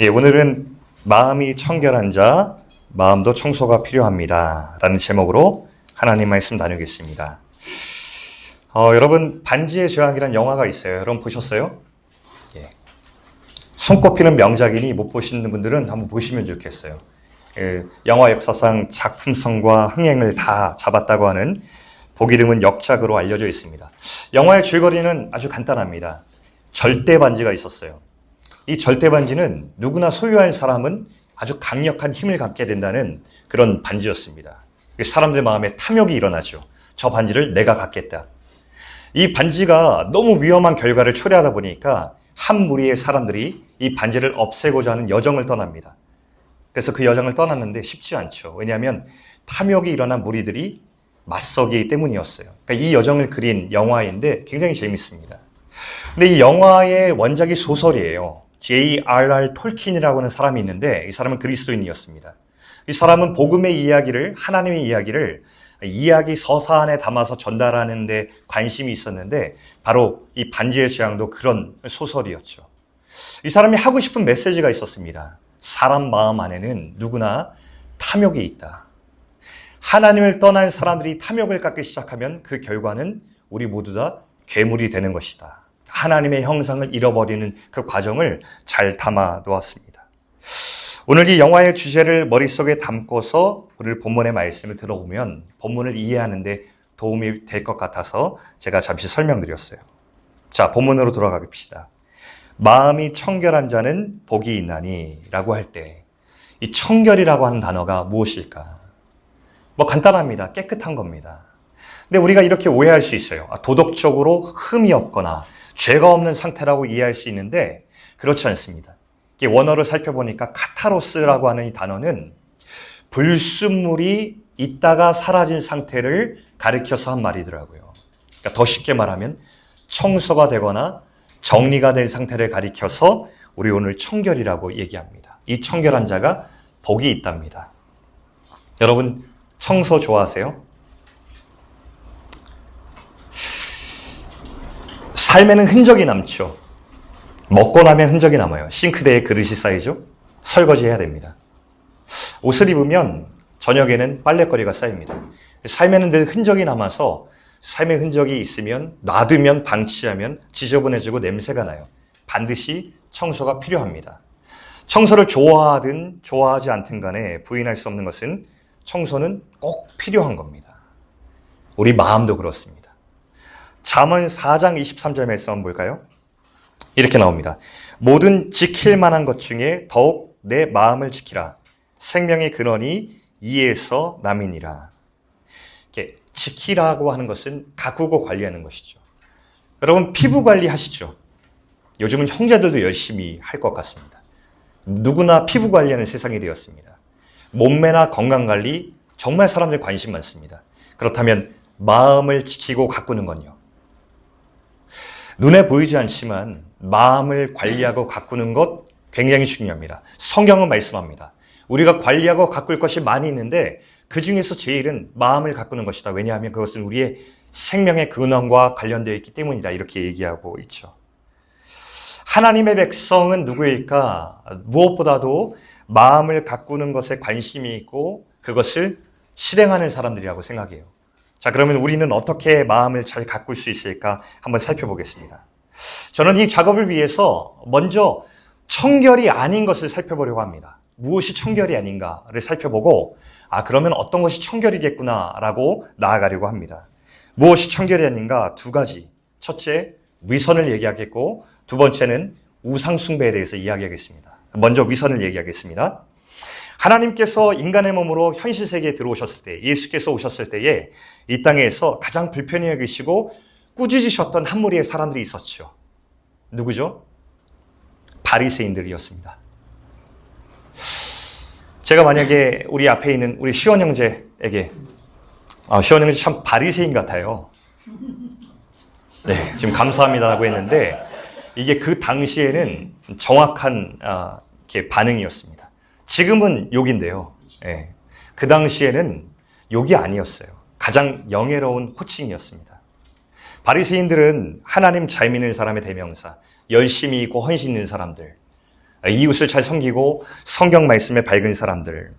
예, 오늘은 마음이 청결한 자, 마음도 청소가 필요합니다. 라는 제목으로 하나님 말씀 나누겠습니다. 여러분, 반지의 제왕이라는 영화가 있어요. 여러분 보셨어요? 예. 손꼽히는 명작이니 못 보시는 분들은 한번 보시면 좋겠어요. 영화 역사상 작품성과 흥행을 다 잡았다고 하는 보기 드문 역작으로 알려져 있습니다. 영화의 줄거리는 아주 간단합니다. 절대 반지가 있었어요. 이 절대 반지는 누구나 소유한 사람은 아주 강력한 힘을 갖게 된다는 그런 반지였습니다. 사람들 마음에 탐욕이 일어나죠. 저 반지를 내가 갖겠다. 이 반지가 너무 위험한 결과를 초래하다 보니까 한 무리의 사람들이 이 반지를 없애고자 하는 여정을 떠납니다. 그래서 그 여정을 떠났는데 쉽지 않죠. 왜냐하면 탐욕이 일어난 무리들이 맞서기 때문이었어요. 그러니까 이 여정을 그린 영화인데 굉장히 재밌습니다. 근데 이 영화의 원작이 소설이에요. J.R.R. 톨킨이라고 하는 사람이 있는데 이 사람은 그리스도인이었습니다. 이 사람은 복음의 이야기를, 하나님의 이야기를 이야기 서사 안에 담아서 전달하는 데 관심이 있었는데 바로 이 반지의 제왕도 그런 소설이었죠. 이 사람이 하고 싶은 메시지가 있었습니다. 사람 마음 안에는 누구나 탐욕이 있다. 하나님을 떠난 사람들이 탐욕을 갖기 시작하면 그 결과는 우리 모두 다 괴물이 되는 것이다. 하나님의 형상을 잃어버리는 그 과정을 잘 담아 놓았습니다. 오늘 이 영화의 주제를 머릿속에 담고서 오늘 본문의 말씀을 들어보면 본문을 이해하는 데 도움이 될 것 같아서 제가 잠시 설명드렸어요. 자, 본문으로 돌아가봅시다. 마음이 청결한 자는 복이 있나니 라고 할 때 이 청결이라고 하는 단어가 무엇일까? 간단합니다. 깨끗한 겁니다. 근데 우리가 이렇게 오해할 수 있어요. 도덕적으로 흠이 없거나 죄가 없는 상태라고 이해할 수 있는데 그렇지 않습니다. 원어를 살펴보니까 카타로스라고 하는 이 단어는 불순물이 있다가 사라진 상태를 가리켜서 한 말이더라고요. 그러니까 더 쉽게 말하면 청소가 되거나 정리가 된 상태를 가리켜서 우리 오늘 청결이라고 얘기합니다. 이 청결한 자가 복이 있답니다. 여러분 청소 좋아하세요? 삶에는 흔적이 남죠. 먹고 나면 흔적이 남아요. 싱크대에 그릇이 쌓이죠. 설거지 해야 됩니다. 옷을 입으면 저녁에는 빨랫거리가 쌓입니다. 삶에는 늘 흔적이 남아서 삶의 흔적이 있으면 놔두면 방치하면 지저분해지고 냄새가 나요. 반드시 청소가 필요합니다. 청소를 좋아하든 좋아하지 않든 간에 부인할 수 없는 것은 청소는 꼭 필요한 겁니다. 우리 마음도 그렇습니다. 잠언 4장 23절 말씀 한번 볼까요? 이렇게 나옵니다. 모든 지킬 만한 것 중에 더욱 내 마음을 지키라. 생명의 근원이 이에서 남이니라. 이렇게 지키라고 하는 것은 가꾸고 관리하는 것이죠. 여러분 피부 관리 하시죠? 요즘은 형제들도 열심히 할 것 같습니다. 누구나 피부 관리하는 세상이 되었습니다. 몸매나 건강 관리 정말 사람들 관심 많습니다. 그렇다면 마음을 지키고 가꾸는 건요? 눈에 보이지 않지만 마음을 관리하고 가꾸는 것 굉장히 중요합니다. 성경은 말씀합니다. 우리가 관리하고 가꿀 것이 많이 있는데 그 중에서 제일은 마음을 가꾸는 것이다. 왜냐하면 그것은 우리의 생명의 근원과 관련되어 있기 때문이다. 이렇게 얘기하고 있죠. 하나님의 백성은 누구일까? 무엇보다도 마음을 가꾸는 것에 관심이 있고 그것을 실행하는 사람들이라고 생각해요. 자, 그러면 우리는 어떻게 마음을 잘 가꿀 수 있을까 한번 살펴보겠습니다. 저는 이 작업을 위해서 먼저 청결이 아닌 것을 살펴보려고 합니다. 무엇이 청결이 아닌가를 살펴보고 그러면 어떤 것이 청결이겠구나라고 나아가려고 합니다. 무엇이 청결이 아닌가? 두 가지. 첫째, 위선을 얘기하겠고 두 번째는 우상 숭배에 대해서 이야기하겠습니다. 먼저 위선을 얘기하겠습니다. 하나님께서 인간의 몸으로 현실 세계에 들어오셨을 때, 예수께서 오셨을 때에 이 땅에서 가장 불편히 여기시고 꾸짖으셨던 한 무리의 사람들이 있었죠. 누구죠? 바리새인들이었습니다. 제가 만약에 우리 앞에 있는 우리 시원 형제에게 시원 형제 참 바리새인 같아요. 네, 지금 감사합니다라고 했는데 이게 그 당시에는 정확한 반응이었습니다. 지금은 욕인데요. 예, 그 당시에는 욕이 아니었어요. 가장 영예로운 호칭이었습니다. 바리새인들은 하나님 잘 믿는 사람의 대명사, 열심히 있고 헌신 있는 사람들, 이웃을 잘 섬기고 성경 말씀에 밝은 사람들,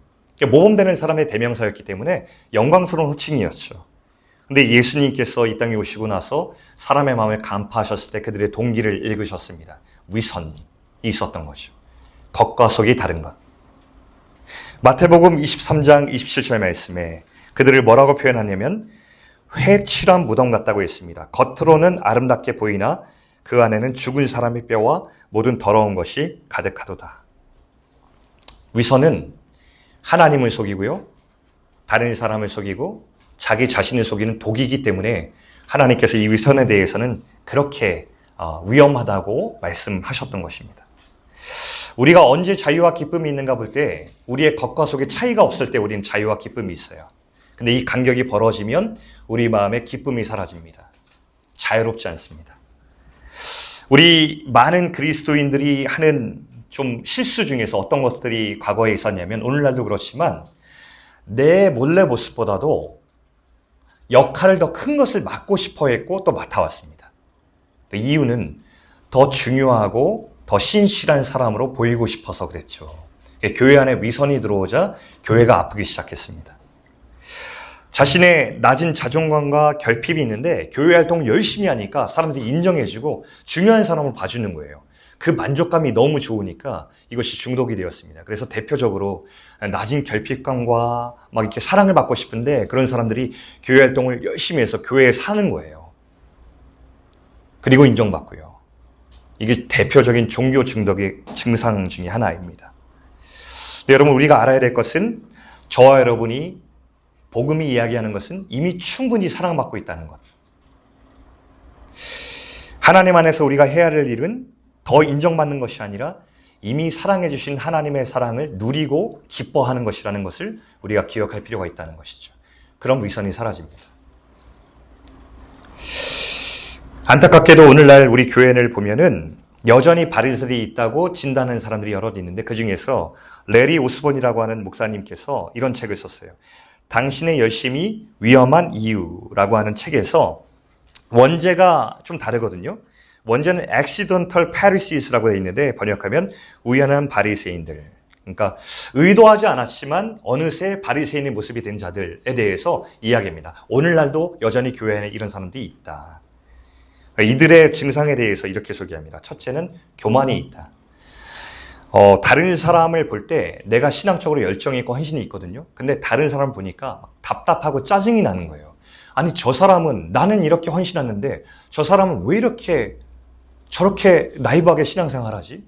모범되는 사람의 대명사였기 때문에 영광스러운 호칭이었죠. 근데 예수님께서 이 땅에 오시고 나서 사람의 마음을 간파하셨을 때 그들의 동기를 읽으셨습니다. 위선이 있었던 거죠. 겉과 속이 다른 것. 마태복음 23장 27절 말씀에 그들을 뭐라고 표현하냐면 회칠한 무덤 같다고 했습니다. 겉으로는 아름답게 보이나 그 안에는 죽은 사람의 뼈와 모든 더러운 것이 가득하도다. 위선은 하나님을 속이고요, 다른 사람을 속이고 자기 자신을 속이는 독이기 때문에 하나님께서 이 위선에 대해서는 그렇게 위험하다고 말씀하셨던 것입니다. 우리가 언제 자유와 기쁨이 있는가 볼 때 우리의 겉과 속의 차이가 없을 때 우리는 자유와 기쁨이 있어요. 근데 이 간격이 벌어지면 우리 마음에 기쁨이 사라집니다. 자유롭지 않습니다. 우리 많은 그리스도인들이 하는 좀 실수 중에서 어떤 것들이 과거에 있었냐면 오늘날도 그렇지만 내 몰래 모습보다도 역할을 더 큰 것을 맡고 싶어 했고 또 맡아왔습니다. 그 이유는 더 중요하고 더 신실한 사람으로 보이고 싶어서 그랬죠. 교회 안에 위선이 들어오자 교회가 아프기 시작했습니다. 자신의 낮은 자존감과 결핍이 있는데 교회 활동 열심히 하니까 사람들이 인정해주고 중요한 사람을 봐주는 거예요. 그 만족감이 너무 좋으니까 이것이 중독이 되었습니다. 그래서 대표적으로 낮은 결핍감과 막 이렇게 사랑을 받고 싶은데 그런 사람들이 교회 활동을 열심히 해서 교회에 사는 거예요. 그리고 인정받고요. 이게 대표적인 종교 중독의 증상 중에 하나입니다. 여러분, 우리가 알아야 될 것은 저와 여러분이 복음이 이야기하는 것은 이미 충분히 사랑받고 있다는 것. 하나님 안에서 우리가 해야 할 일은 더 인정받는 것이 아니라 이미 사랑해 주신 하나님의 사랑을 누리고 기뻐하는 것이라는 것을 우리가 기억할 필요가 있다는 것이죠. 그럼 위선이 사라집니다. 안타깝게도 오늘날 우리 교회를 보면은 여전히 바리새인이 있다고 진단하는 사람들이 여럿 있는데 그 중에서 레리 오스본이라고 하는 목사님께서 이런 책을 썼어요. 당신의 열심이 위험한 이유라고 하는 책에서 원제가 좀 다르거든요. 원제는 accidental Pharisees라고 되어 있는데 번역하면 우연한 바리새인들. 그러니까 의도하지 않았지만 어느새 바리새인의 모습이 된 자들에 대해서 이야기합니다. 오늘날도 여전히 교회 안에 이런 사람들이 있다. 이들의 증상에 대해서 이렇게 소개합니다. 첫째는 교만이 있다. 다른 사람을 볼 때 내가 신앙적으로 열정이 있고 헌신이 있거든요. 근데 다른 사람을 보니까 답답하고 짜증이 나는 거예요. 아니, 저 사람은 나는 이렇게 헌신하는데 저 사람은 왜 이렇게 저렇게 나이브하게 신앙생활하지?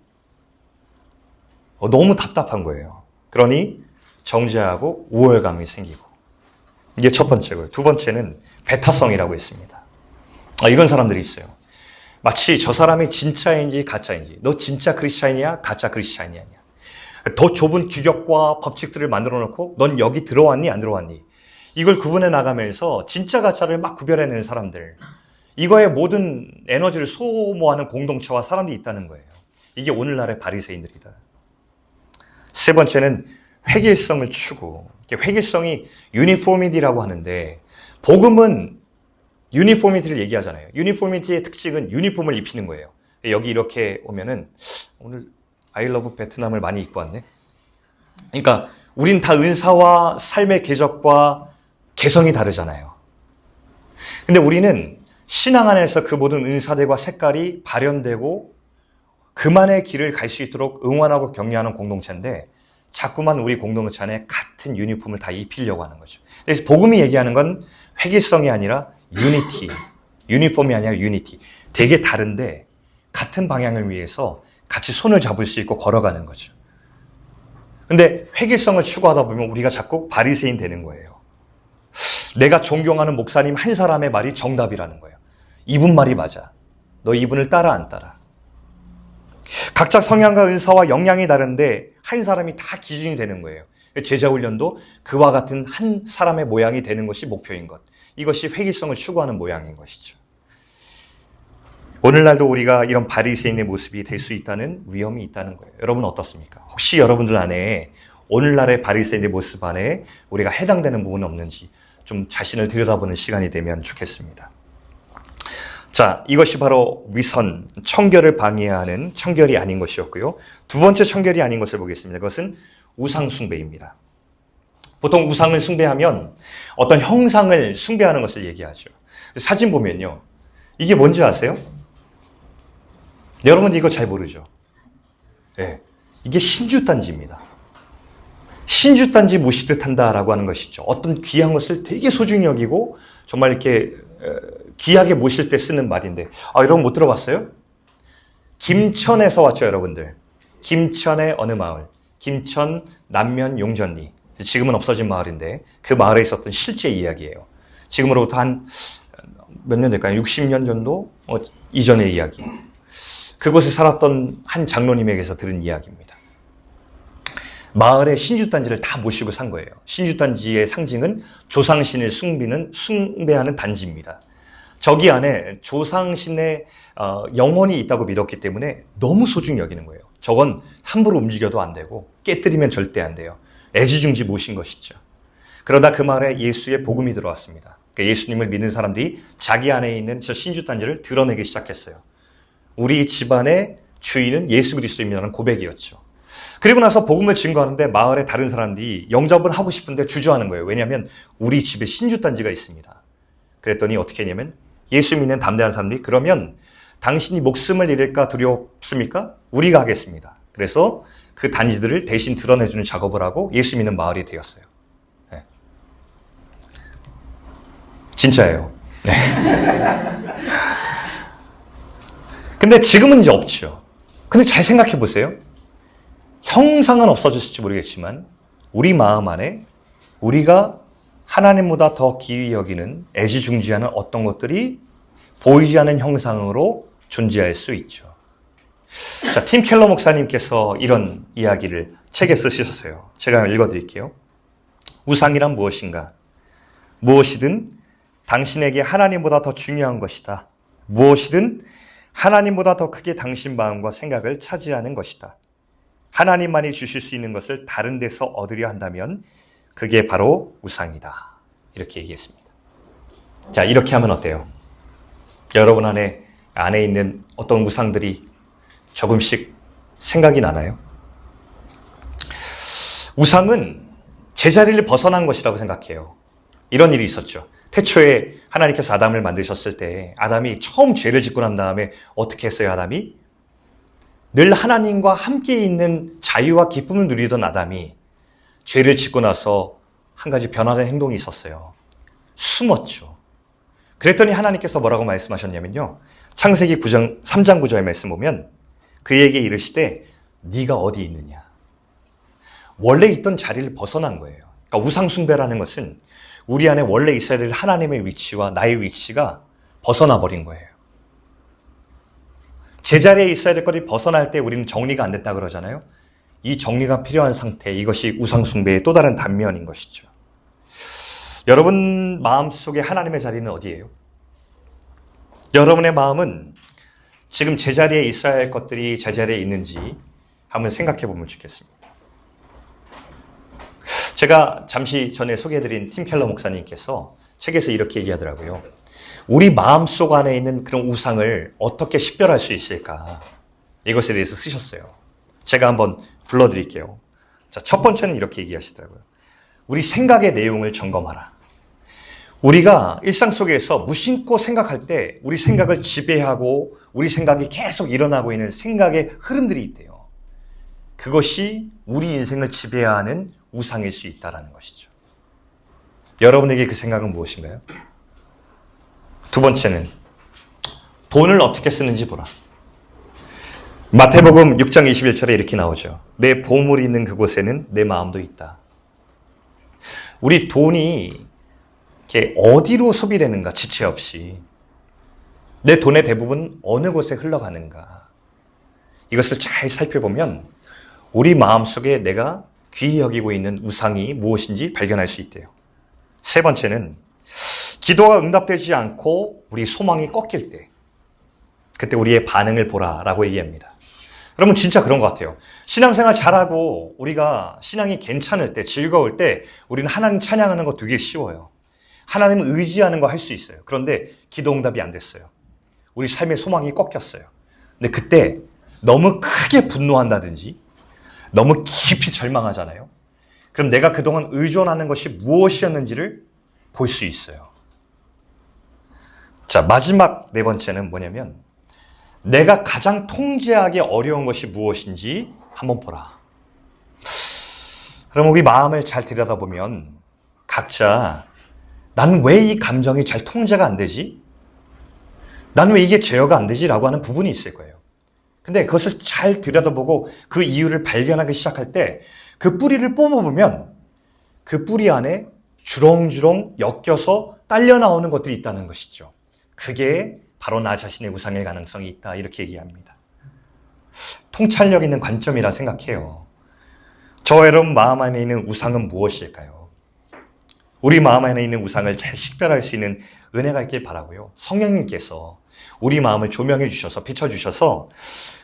너무 답답한 거예요. 그러니 정죄하고 우월감이 생기고. 이게 첫 번째고요. 두 번째는 배타성이라고 했습니다. 이런 사람들이 있어요. 마치 저 사람이 진짜인지 가짜인지, 너 진짜 크리스찬이야? 가짜 크리스찬이야? 더 좁은 규격과 법칙들을 만들어 놓고 넌 여기 들어왔니? 안 들어왔니? 이걸 구분해 나가면서 진짜 가짜를 막 구별해내는 사람들. 이거에 모든 에너지를 소모하는 공동체와 사람들이 있다는 거예요. 이게 오늘날의 바리새인들이다. 세 번째는 획일성을 추구. 획일성이 유니포미티라고 하는데 복음은 유니포미티를 얘기하잖아요. 유니포미티의 특징은 유니폼을 입히는 거예요. 여기 이렇게 오면은 오늘 I love 베트남을 많이 입고 왔네. 그러니까 우린 다 은사와 삶의 궤적과 개성이 다르잖아요. 근데 우리는 신앙 안에서 그 모든 은사들과 색깔이 발현되고 그만의 길을 갈 수 있도록 응원하고 격려하는 공동체인데 자꾸만 우리 공동체 안에 같은 유니폼을 다 입히려고 하는 거죠. 그래서 복음이 얘기하는 건 획일성이 아니라 유니티, 유니폼이 아니라 유니티. 되게 다른데 같은 방향을 위해서 같이 손을 잡을 수 있고 걸어가는 거죠. 근데 획일성을 추구하다 보면 우리가 자꾸 바리새인 되는 거예요. 내가 존경하는 목사님 한 사람의 말이 정답이라는 거예요. 이분 말이 맞아. 너 이분을 따라 안 따라. 각자 성향과 은사와 역량이 다른데 한 사람이 다 기준이 되는 거예요. 제자 훈련도 그와 같은 한 사람의 모양이 되는 것이 목표인 것. 이것이 획일성을 추구하는 모양인 것이죠. 오늘날도 우리가 이런 바리새인의 모습이 될 수 있다는 위험이 있다는 거예요. 여러분 어떻습니까? 혹시 여러분들 안에 오늘날의 바리새인의 모습 안에 우리가 해당되는 부분은 없는지 좀 자신을 들여다보는 시간이 되면 좋겠습니다. 자, 이것이 바로 위선, 청결을 방해하는 청결이 아닌 것이었고요. 두 번째 청결이 아닌 것을 보겠습니다. 그것은 우상 숭배입니다. 보통 우상을 숭배하면 어떤 형상을 숭배하는 것을 얘기하죠. 사진 보면요. 이게 뭔지 아세요? 여러분 이거 잘 모르죠? 네, 이게 신주단지입니다. 신주단지 모시듯 한다라고 하는 것이죠. 어떤 귀한 것을 되게 소중히 여기고 정말 이렇게 귀하게 모실 때 쓰는 말인데, 여러분 못 들어봤어요? 김천에서 왔죠, 여러분들. 김천의 어느 마을? 김천 남면 용전리. 지금은 없어진 마을인데 그 마을에 있었던 실제 이야기예요. 지금으로부터 한 몇 년 될까요? 60년 정도 이전의 이야기. 그곳에 살았던 한 장로님에게서 들은 이야기입니다. 마을에 신주단지를 다 모시고 산 거예요. 신주단지의 상징은 조상신을 숭배하는 단지입니다. 저기 안에 조상신의 영혼이 있다고 믿었기 때문에 너무 소중히 여기는 거예요. 저건 함부로 움직여도 안 되고 깨뜨리면 절대 안 돼요. 애지중지 모신 것이죠. 그러다 그 마을에 예수의 복음이 들어왔습니다. 그러니까 예수님을 믿는 사람들이 자기 안에 있는 저 신주단지를 드러내기 시작했어요. 우리 집안의 주인은 예수 그리스도입니다라는 고백이었죠. 그리고 나서 복음을 증거하는데 마을의 다른 사람들이 영접을 하고 싶은데 주저하는 거예요. 왜냐하면 우리 집에 신주단지가 있습니다. 그랬더니 어떻게 했냐면 예수 믿는 담대한 사람들이 그러면 당신이 목숨을 잃을까 두렵습니까? 우리가 하겠습니다. 그래서 그 단지들을 대신 드러내주는 작업을 하고 예수 믿는 마을이 되었어요. 네. 진짜예요. 네. 근데 지금은 이제 없죠. 근데 잘 생각해 보세요. 형상은 없어졌을지 모르겠지만 우리 마음 안에 우리가 하나님보다 더 귀히 여기는 애지중지하는 어떤 것들이 보이지 않는 형상으로 존재할 수 있죠. 자, 팀 켈러 목사님께서 이런 이야기를 책에 쓰셨어요. 제가 읽어드릴게요. 우상이란 무엇인가? 무엇이든 당신에게 하나님보다 더 중요한 것이다. 무엇이든 하나님보다 더 크게 당신 마음과 생각을 차지하는 것이다. 하나님만이 주실 수 있는 것을 다른 데서 얻으려 한다면 그게 바로 우상이다. 이렇게 얘기했습니다. 자, 이렇게 하면 어때요? 여러분 안에 있는 어떤 우상들이 조금씩 생각이 나나요? 우상은 제자리를 벗어난 것이라고 생각해요. 이런 일이 있었죠. 태초에 하나님께서 아담을 만드셨을 때 아담이 처음 죄를 짓고 난 다음에 어떻게 했어요, 아담이? 늘 하나님과 함께 있는 자유와 기쁨을 누리던 아담이 죄를 짓고 나서 한 가지 변화된 행동이 있었어요. 숨었죠. 그랬더니 하나님께서 뭐라고 말씀하셨냐면요. 창세기 9장 3장 9절 말씀 보면 그에게 이르시되 네가 어디 있느냐. 원래 있던 자리를 벗어난 거예요. 그러니까 우상 숭배라는 것은 우리 안에 원래 있어야 될 하나님의 위치와 나의 위치가 벗어나 버린 거예요. 제자리에 있어야 될 것이 벗어날 때 우리는 정리가 안 됐다 그러잖아요. 이 정리가 필요한 상태, 이것이 우상 숭배의 또 다른 단면인 것이죠. 여러분 마음속에 하나님의 자리는 어디예요? 여러분의 마음은 지금 제자리에 있어야 할 것들이 제자리에 있는지 한번 생각해 보면 좋겠습니다. 제가 잠시 전에 소개해드린 팀 켈러 목사님께서 책에서 이렇게 얘기하더라고요. 우리 마음속 안에 있는 그런 우상을 어떻게 식별할 수 있을까? 이것에 대해서 쓰셨어요. 제가 한번 불러드릴게요. 자, 첫 번째는 이렇게 얘기하시더라고요. 우리 생각의 내용을 점검하라. 우리가 일상 속에서 무심코 생각할 때 우리 생각을 지배하고 우리 생각이 계속 일어나고 있는 생각의 흐름들이 있대요. 그것이 우리 인생을 지배하는 우상일 수 있다는 것이죠. 여러분에게 그 생각은 무엇인가요? 두 번째는 돈을 어떻게 쓰는지 보라. 마태복음 6장 21절에 이렇게 나오죠. 내 보물이 있는 그곳에는 내 마음도 있다. 우리 돈이 이렇게 어디로 소비되는가 지체 없이 내 돈의 대부분 어느 곳에 흘러가는가 이것을 잘 살펴보면 우리 마음속에 내가 귀히 여기고 있는 우상이 무엇인지 발견할 수 있대요. 세 번째는 기도가 응답되지 않고 우리 소망이 꺾일 때 그때 우리의 반응을 보라라고 얘기합니다. 여러분 진짜 그런 것 같아요. 신앙생활 잘하고 우리가 신앙이 괜찮을 때 즐거울 때 우리는 하나님 찬양하는 거 되게 쉬워요. 하나님을 의지하는 거 할 수 있어요. 그런데 기도 응답이 안 됐어요. 우리 삶의 소망이 꺾였어요. 근데 그때 너무 크게 분노한다든지 너무 깊이 절망하잖아요. 그럼 내가 그동안 의존하는 것이 무엇이었는지를 볼 수 있어요. 자, 마지막 네 번째는 뭐냐면 내가 가장 통제하기 어려운 것이 무엇인지 한번 보라. 그럼 우리 마음을 잘 들여다보면 각자 나는 왜 이 감정이 잘 통제가 안 되지? 나는 왜 이게 제어가 안 되지? 라고 하는 부분이 있을 거예요. 근데 그것을 잘 들여다보고 그 이유를 발견하기 시작할 때 그 뿌리를 뽑아보면 그 뿌리 안에 주렁주렁 엮여서 딸려 나오는 것들이 있다는 것이죠. 그게 바로 나 자신의 우상일 가능성이 있다, 이렇게 얘기합니다. 통찰력 있는 관점이라 생각해요. 저 여러분 마음 안에 있는 우상은 무엇일까요? 우리 마음 안에 있는 우상을 잘 식별할 수 있는 은혜가 있길 바라고요. 성령님께서 우리 마음을 조명해 주셔서 비춰주셔서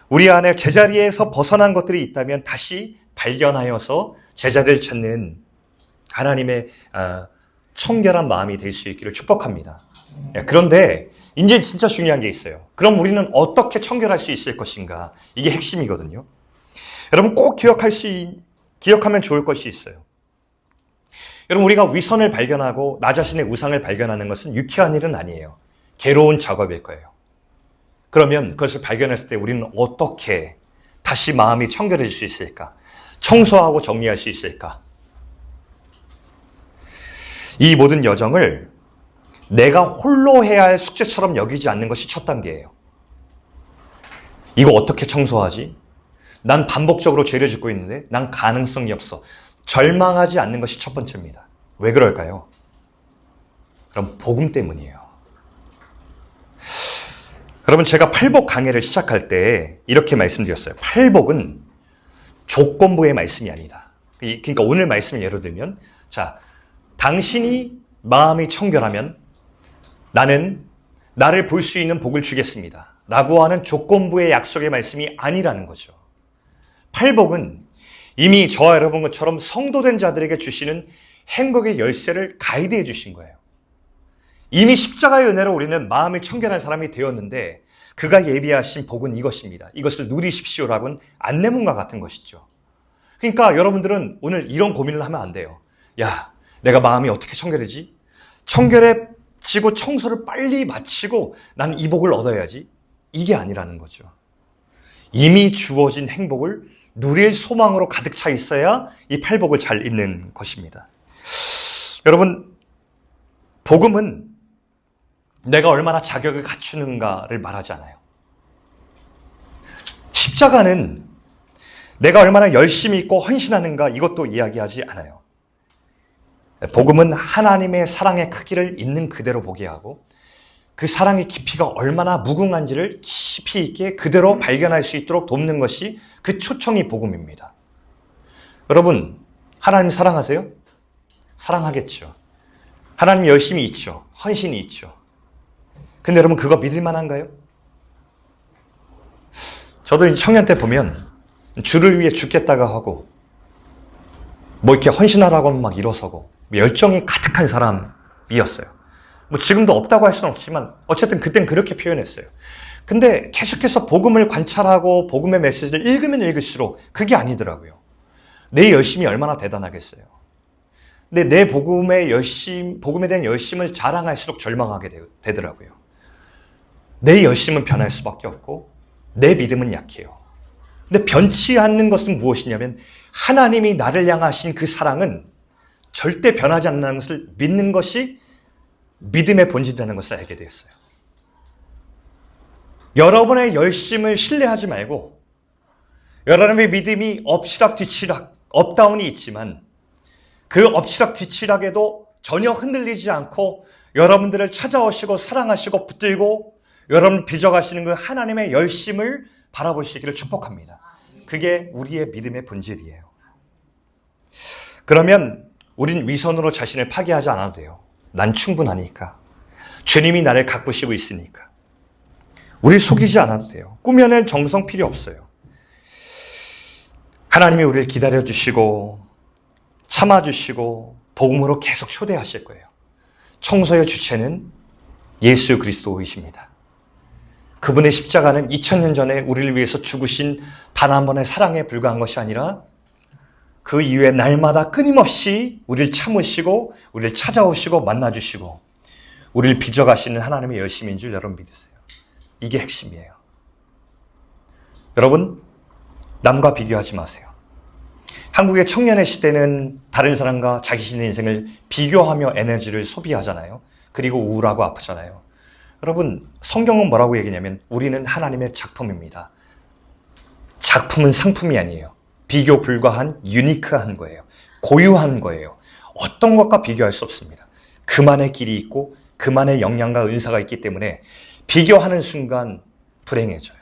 우리 안에 제자리에서 벗어난 것들이 있다면 다시 발견하여서 제자리를 찾는 하나님의 청결한 마음이 될 수 있기를 축복합니다. 그런데 이제 진짜 중요한 게 있어요. 그럼 우리는 어떻게 청결할 수 있을 것인가? 이게 핵심이거든요. 여러분 꼭 기억하면 좋을 것이 있어요. 여러분 우리가 위선을 발견하고 나 자신의 우상을 발견하는 것은 유쾌한 일은 아니에요. 괴로운 작업일 거예요. 그러면 그것을 발견했을 때 우리는 어떻게 다시 마음이 청결해질 수 있을까? 청소하고 정리할 수 있을까? 이 모든 여정을 내가 홀로 해야 할 숙제처럼 여기지 않는 것이 첫 단계예요. 이거 어떻게 청소하지? 난 반복적으로 죄를 짓고 있는데 난 가능성이 없어. 절망하지 않는 것이 첫 번째입니다. 왜 그럴까요? 그럼 복음 때문이에요. 여러분 제가 팔복 강해를 시작할 때 이렇게 말씀드렸어요. 팔복은 조건부의 말씀이 아니다. 그러니까 오늘 말씀을 예로 들면 자, 당신이 마음이 청결하면 나는 나를 볼 수 있는 복을 주겠습니다. 라고 하는 조건부의 약속의 말씀이 아니라는 거죠. 팔복은 이미 저와 여러분 것처럼 성도된 자들에게 주시는 행복의 열쇠를 가이드해 주신 거예요. 이미 십자가의 은혜로 우리는 마음이 청결한 사람이 되었는데 그가 예비하신 복은 이것입니다. 이것을 누리십시오라고는 안내문과 같은 것이죠. 그러니까 여러분들은 오늘 이런 고민을 하면 안 돼요. 야, 내가 마음이 어떻게 청결해지? 청결해지고 청소를 빨리 마치고 난 이 복을 얻어야지. 이게 아니라는 거죠. 이미 주어진 행복을 누릴 소망으로 가득 차 있어야 이 팔복을 잘 잇는 것입니다. 여러분, 복음은 내가 얼마나 자격을 갖추는가를 말하지 않아요. 십자가는 내가 얼마나 열심히 있고 헌신하는가 이것도 이야기하지 않아요. 복음은 하나님의 사랑의 크기를 있는 그대로 보게 하고 그 사랑의 깊이가 얼마나 무궁한지를 깊이 있게 그대로 발견할 수 있도록 돕는 것이 그 초청이 복음입니다. 여러분, 하나님 사랑하세요? 사랑하겠죠. 하나님 열심히 있죠. 헌신이 있죠. 근데 여러분 그거 믿을 만한가요? 저도 청년 때 보면 주를 위해 죽겠다가 하고 뭐 이렇게 헌신하라고 하면 막 일어서고 열정이 가득한 사람이었어요. 뭐 지금도 없다고 할 수는 없지만 어쨌든 그땐 그렇게 표현했어요. 근데 계속해서 복음을 관찰하고 복음의 메시지를 읽으면 읽을수록 그게 아니더라고요. 내 열심이 얼마나 대단하겠어요. 근데 내 복음에 대한 열심을 자랑할수록 절망하게 되더라고요. 내 열심은 변할 수밖에 없고 내 믿음은 약해요. 근데 변치 않는 것은 무엇이냐면 하나님이 나를 향하신 그 사랑은 절대 변하지 않는다는 것을 믿는 것이 믿음의 본질이라는 것을 알게 되었어요. 여러분의 열심을 신뢰하지 말고 여러분의 믿음이 엎치락뒤치락, 업다운이 있지만 그 엎치락뒤치락에도 전혀 흔들리지 않고 여러분들을 찾아오시고 사랑하시고 붙들고 여러분을 빚어가시는 그 하나님의 열심을 바라보시기를 축복합니다. 그게 우리의 믿음의 본질이에요. 그러면 우린 위선으로 자신을 파괴하지 않아도 돼요. 난 충분하니까. 주님이 나를 가꾸시고 있으니까. 우리 속이지 않아도 돼요. 꾸며낼 정성 필요 없어요. 하나님이 우리를 기다려주시고 참아주시고 복음으로 계속 초대하실 거예요. 청소의 주체는 예수 그리스도이십니다. 그분의 십자가는 2000년 전에 우리를 위해서 죽으신 단 한 번의 사랑에 불과한 것이 아니라 그 이후에 날마다 끊임없이 우리를 참으시고 우리를 찾아오시고 만나주시고 우리를 빚어가시는 하나님의 열심인 줄 여러분 믿으세요. 이게 핵심이에요. 여러분, 남과 비교하지 마세요. 한국의 청년의 시대는 다른 사람과 자기 자신의 인생을 비교하며 에너지를 소비하잖아요. 그리고 우울하고 아프잖아요. 여러분, 성경은 뭐라고 얘기냐면 우리는 하나님의 작품입니다. 작품은 상품이 아니에요. 비교 불가한 유니크한 거예요. 고유한 거예요. 어떤 것과 비교할 수 없습니다. 그만의 길이 있고 그만의 역량과 은사가 있기 때문에 비교하는 순간 불행해져요.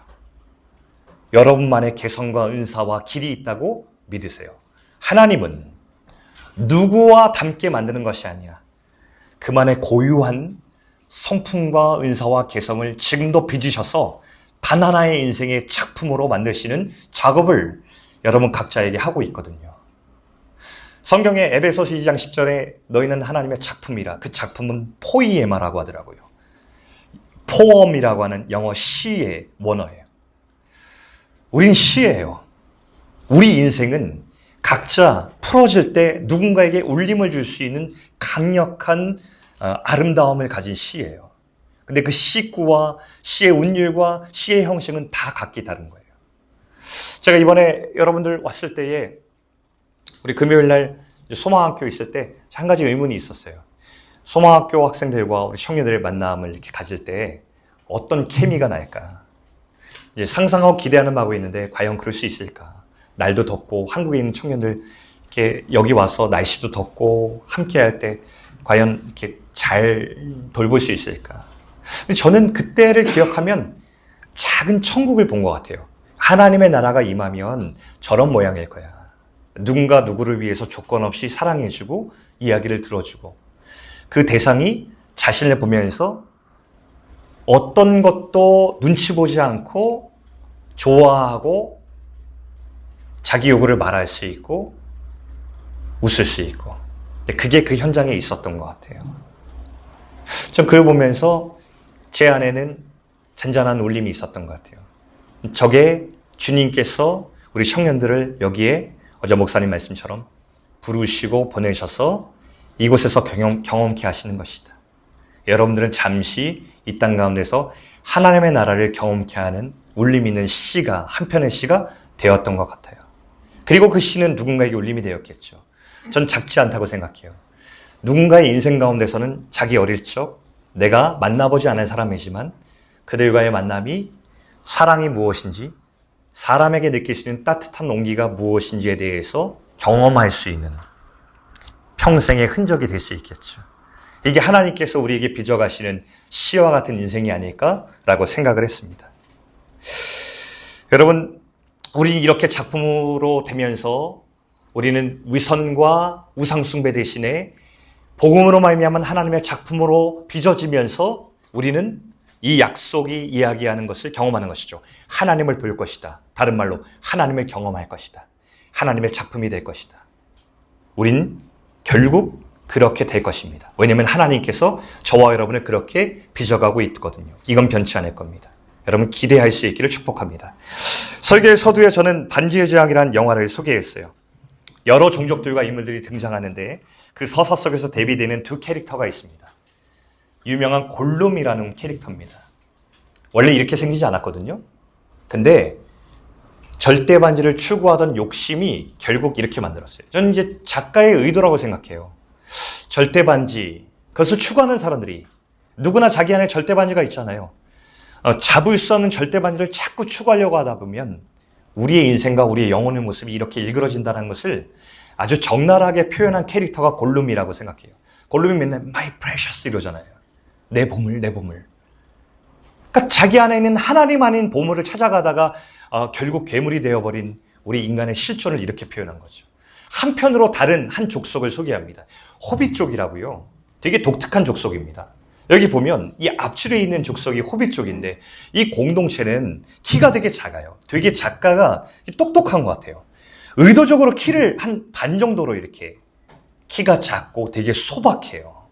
여러분만의 개성과 은사와 길이 있다고 믿으세요. 하나님은 누구와 닮게 만드는 것이 아니라 그만의 고유한 성품과 은사와 개성을 지금도 빚으셔서 단 하나의 인생의 작품으로 만드시는 작업을 여러분 각자에게 하고 있거든요. 성경의 에베소서 2장 10절에 너희는 하나님의 작품이라, 그 작품은 포이에마라고 하더라고요. 포엄이라고 하는 영어 시의 원어예요. 우린 시예요. 우리 인생은 각자 풀어질 때 누군가에게 울림을 줄 수 있는 강력한 아름다움을 가진 시예요. 근데 그 시구와 시의 운율과 시의 형식은 다 각기 다른 거예요. 제가 이번에 여러분들 왔을 때에 우리 금요일 날 소망학교 있을 때 한 가지 의문이 있었어요. 소망학교 학생들과 우리 청년들의 만남을 이렇게 가질 때 어떤 케미가 날까? 이제 상상하고 기대하는 바고 있는데 과연 그럴 수 있을까? 날도 덥고 한국에 있는 청년들 이렇게 여기 와서 날씨도 덥고 함께 할 때 과연 이렇게 잘 돌볼 수 있을까? 근데 저는 그때를 기억하면 작은 천국을 본 것 같아요. 하나님의 나라가 임하면 저런 모양일 거야. 누군가 누구를 위해서 조건 없이 사랑해주고 이야기를 들어주고 그 대상이 자신을 보면서 어떤 것도 눈치 보지 않고 좋아하고 자기 요구를 말할 수 있고 웃을 수 있고 그게 그 현장에 있었던 것 같아요. 전 그걸 보면서 제 안에는 잔잔한 울림이 있었던 것 같아요. 저게 주님께서 우리 청년들을 여기에 어제 목사님 말씀처럼 부르시고 보내셔서 이곳에서 경험케 하시는 것이다. 여러분들은 잠시 이 땅 가운데서 하나님의 나라를 경험케 하는 울림 있는 시가, 한편의 시가 되었던 것 같아요. 그리고 그 시는 누군가에게 울림이 되었겠죠. 전 작지 않다고 생각해요. 누군가의 인생 가운데서는 자기 어릴 적 내가 만나보지 않은 사람이지만 그들과의 만남이 사랑이 무엇인지, 사람에게 느낄 수 있는 따뜻한 온기가 무엇인지에 대해서 경험할 수 있는 평생의 흔적이 될 수 있겠죠. 이게 하나님께서 우리에게 빚어가시는 시와 같은 인생이 아닐까라고 생각을 했습니다. 여러분, 우리 이렇게 작품으로 되면서 우리는 위선과 우상숭배 대신에 복음으로 말미암은 하나님의 작품으로 빚어지면서 우리는 이 약속이 이야기하는 것을 경험하는 것이죠. 하나님을 볼 것이다. 다른 말로 하나님을 경험할 것이다. 하나님의 작품이 될 것이다. 우린 결국 그렇게 될 것입니다. 왜냐하면 하나님께서 저와 여러분을 그렇게 빚어가고 있거든요. 이건 변치 않을 겁니다. 여러분 기대할 수 있기를 축복합니다. 설교의 서두에 저는 반지의 제왕이라는 영화를 소개했어요. 여러 종족들과 인물들이 등장하는데 그 서사 속에서 대비되는 두 캐릭터가 있습니다. 유명한 골룸이라는 캐릭터입니다. 원래 이렇게 생기지 않았거든요. 근데 절대 반지를 추구하던 욕심이 결국 이렇게 만들었어요. 저는 이제 작가의 의도라고 생각해요. 절대 반지, 그것을 추구하는 사람들이 누구나 자기 안에 절대 반지가 있잖아요. 잡을 수 없는 절대 반지를 자꾸 추구하려고 하다 보면 우리의 인생과 우리의 영혼의 모습이 이렇게 일그러진다는 것을 아주 적나라하게 표현한 캐릭터가 골룸이라고 생각해요. 골룸이 맨날 My precious 이러잖아요. 내 보물, 내 보물. 그러니까 자기 안에 있는 하나님 아닌 보물을 찾아가다가 결국 괴물이 되어버린 우리 인간의 실존을 이렇게 표현한 거죠. 한편으로 다른 한 족속을 소개합니다. 호빗족이라고요. 되게 독특한 족속입니다. 여기 보면 이 앞줄에 있는 족속이 호빗족인데 이 공동체는 키가 되게 작아요. 되게 작가가 똑똑한 것 같아요. 의도적으로 키를 한 반 정도로 이렇게 키가 작고 되게 소박해요.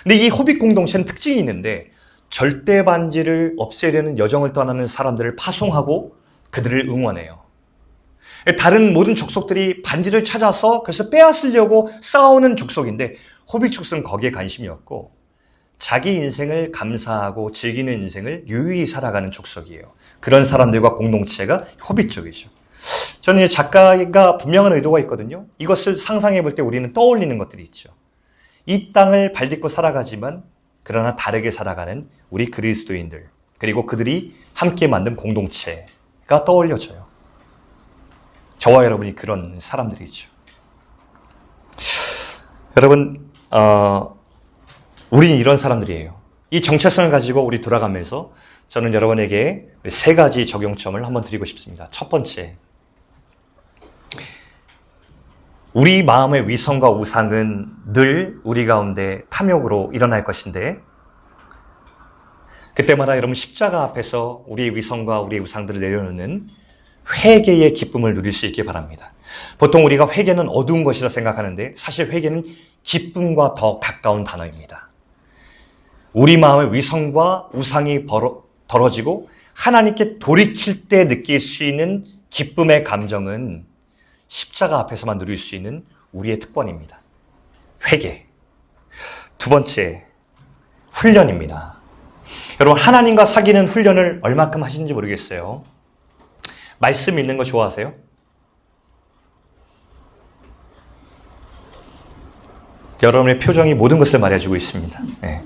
근데 이 호빗 공동체는 특징이 있는데 절대 반지를 없애려는 여정을 떠나는 사람들을 파송하고 그들을 응원해요. 다른 모든 족속들이 반지를 찾아서 그래서 빼앗으려고 싸우는 족속인데 호빗 족속은 거기에 관심이 없고 자기 인생을 감사하고 즐기는 인생을 유유히 살아가는 족속이에요. 그런 사람들과 공동체가 호빗 족이죠. 저는 작가가 분명한 의도가 있거든요. 이것을 상상해 볼 때 우리는 떠올리는 것들이 있죠. 이 땅을 발딛고 살아가지만 그러나 다르게 살아가는 우리 그리스도인들, 그리고 그들이 함께 만든 공동체가 떠올려져요. 저와 여러분이 그런 사람들이죠. 여러분, 우리는 이런 사람들이에요. 이 정체성을 가지고 우리 돌아가면서 저는 여러분에게 3가지 적용점을 한번 드리고 싶습니다. 첫 번째, 우리 마음의 위선과 우상은 늘 우리 가운데 탐욕으로 일어날 것인데 그때마다 여러분 십자가 앞에서 우리의 위선과 우리의 우상들을 내려놓는 회개의 기쁨을 누릴 수 있길 바랍니다. 보통 우리가 회개는 어두운 것이라 생각하는데 사실 회개는 기쁨과 더 가까운 단어입니다. 우리 마음의 위선과 우상이 벌어지고 하나님께 돌이킬 때 느낄 수 있는 기쁨의 감정은 십자가 앞에서만 누릴 수 있는 우리의 특권입니다. 회개. 두 번째, 훈련입니다. 여러분, 하나님과 사귀는 훈련을 얼마큼 하시는지 모르겠어요. 말씀 읽는 거 좋아하세요? 여러분의 표정이 모든 것을 말해주고 있습니다. 네.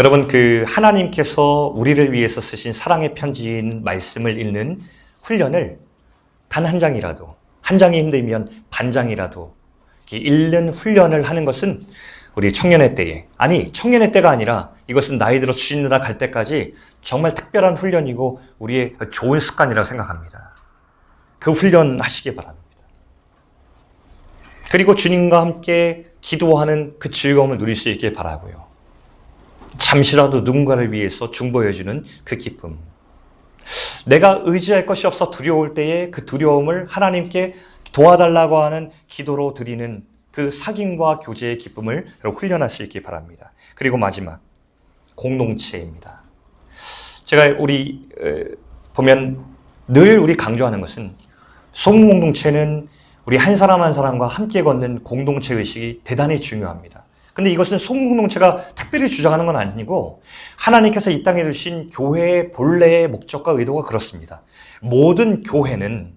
여러분, 하나님께서 우리를 위해서 쓰신 사랑의 편지인 말씀을 읽는 훈련을 단 한 장이라도, 한 장이 힘들면 반 장이라도 읽는 훈련을 하는 것은 우리 청년의 때에, 아니 청년의 때가 아니라 이것은 나이 들어 주시느라 갈 때까지 정말 특별한 훈련이고 우리의 좋은 습관이라고 생각합니다. 그 훈련 하시기 바랍니다. 그리고 주님과 함께 기도하는 그 즐거움을 누릴 수 있길 바라고요. 잠시라도 누군가를 위해서 중보해주는 그 기쁨. 내가 의지할 것이 없어 두려울 때에 그 두려움을 하나님께 도와달라고 하는 기도로 드리는 그 사귐과 교제의 기쁨을 훈련할 수 있길 바랍니다. 그리고 마지막, 공동체입니다. 제가 보면 늘 우리 강조하는 것은 소금공동체는 우리 한 사람 한 사람과 함께 걷는 공동체 의식이 대단히 중요합니다. 근데 이것은 소금공동체가 특별히 주장하는 건 아니고 하나님께서 이 땅에 두신 교회의 본래의 목적과 의도가 그렇습니다. 모든 교회는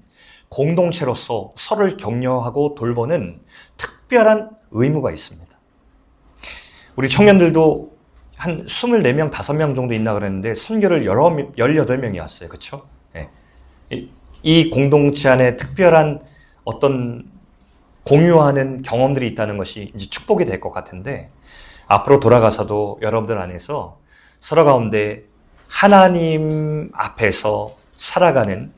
공동체로서 서로를 격려하고 돌보는 특별한 의무가 있습니다. 우리 청년들도 한 24명, 5명 정도 있나 그랬는데 선교를 18명이 왔어요. 그렇죠? 네. 이 공동체 안에 특별한 어떤 공유하는 경험들이 있다는 것이 이제 축복이 될 것 같은데 앞으로 돌아가서도 여러분들 안에서 서로 가운데 하나님 앞에서 살아가는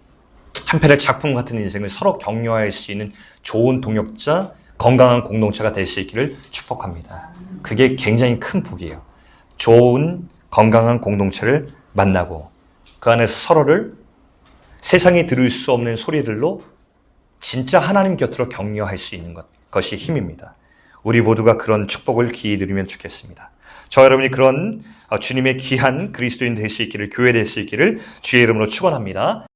한편의 작품 같은 인생을 서로 격려할 수 있는 좋은 동역자, 건강한 공동체가 될 수 있기를 축복합니다. 그게 굉장히 큰 복이에요. 좋은 건강한 공동체를 만나고 그 안에서 서로를 세상이 들을 수 없는 소리들로 진짜 하나님 곁으로 격려할 수 있는 것이 힘입니다. 우리 모두가 그런 축복을 기이 누리면 좋겠습니다. 저 여러분이 그런 주님의 귀한 그리스도인 될 수 있기를, 교회 될 수 있기를 주의 이름으로 축원합니다.